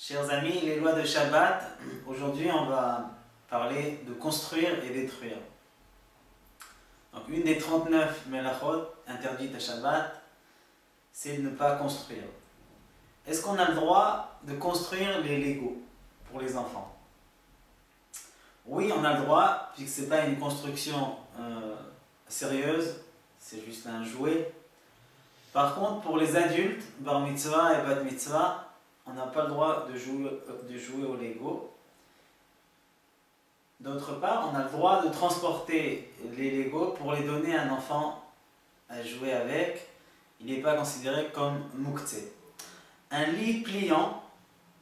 Chers amis, les lois de Shabbat, aujourd'hui on va parler de construire et détruire. Donc une des 39 melachot interdites à Shabbat, c'est de ne pas construire. Est-ce qu'on a le droit de construire les Lego pour les enfants? Oui, on a le droit, puisque ce n'est pas une construction sérieuse, c'est juste un jouet. Par contre, pour les adultes, bar mitzvah et bat mitzvah, on n'a pas le droit de jouer au Lego. D'autre part, on a le droit de transporter les Lego pour les donner à un enfant à jouer avec. Il n'est pas considéré comme muktzeh. Un lit pliant,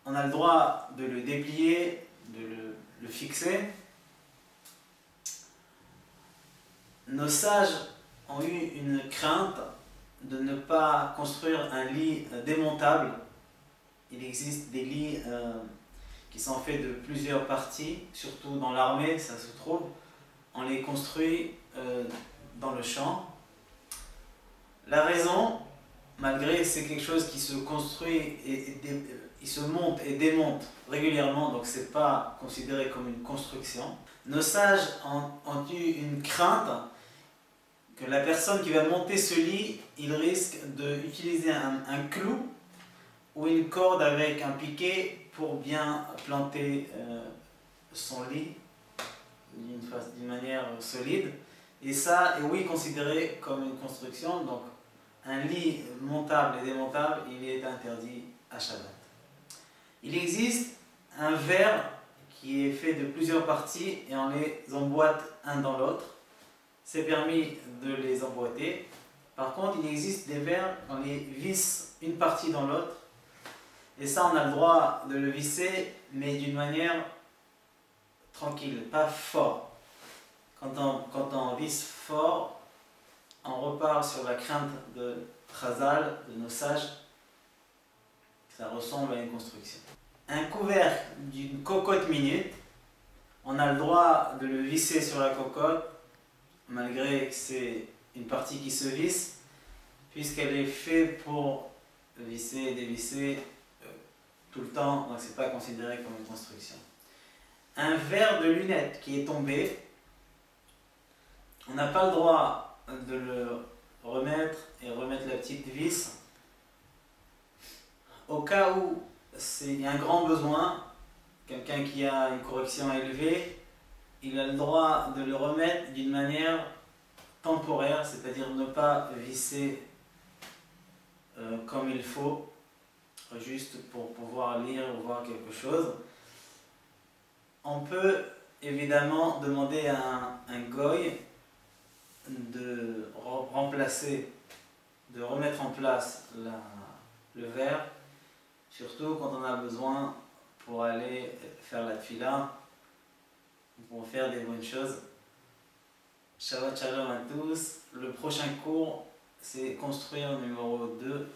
on a le droit de le déplier, de le fixer. Nos sages ont eu une crainte de ne pas construire un lit démontable. Il existe des lits qui sont faits de plusieurs parties, surtout dans l'armée, ça se trouve. On les construit dans le champ. La raison, malgré que c'est quelque chose qui se construit, il se monte et démonte régulièrement, donc ce n'est pas considéré comme une construction. Nos sages ont eu une crainte que la personne qui va monter ce lit, il risque d'utiliser un clou ou une corde avec un piquet pour bien planter son lit d'une manière solide. Et ça est oui considéré comme une construction, donc un lit montable et démontable, il est interdit à Shabbat. Il existe un verre qui est fait de plusieurs parties et on les emboîte un dans l'autre. C'est permis de les emboîter. Par contre, il existe des verres, on les visse une partie dans l'autre. Et ça, on a le droit de le visser, mais d'une manière tranquille, pas fort. Quand on visse fort, on repart sur la crainte de Chazal, de nos sages. Ça ressemble à une construction. Un couvercle d'une cocotte minute, on a le droit de le visser sur la cocotte, malgré que c'est une partie qui se visse, puisqu'elle est faite pour visser et dévisser tout le temps, donc ce n'est pas considéré comme une construction. Un verre de lunettes qui est tombé, on n'a pas le droit de le remettre et remettre la petite vis. Au cas où il y a un grand besoin, quelqu'un qui a une correction élevée, il a le droit de le remettre d'une manière temporaire, c'est-à-dire ne pas visser comme il faut, juste pour pouvoir lire ou voir quelque chose. On peut évidemment demander à un goy de remettre en place le verre, surtout quand on a besoin pour aller faire la tfila, pour faire des bonnes choses. Shabbat Shalom à tous. Le prochain cours, c'est construire numéro 2.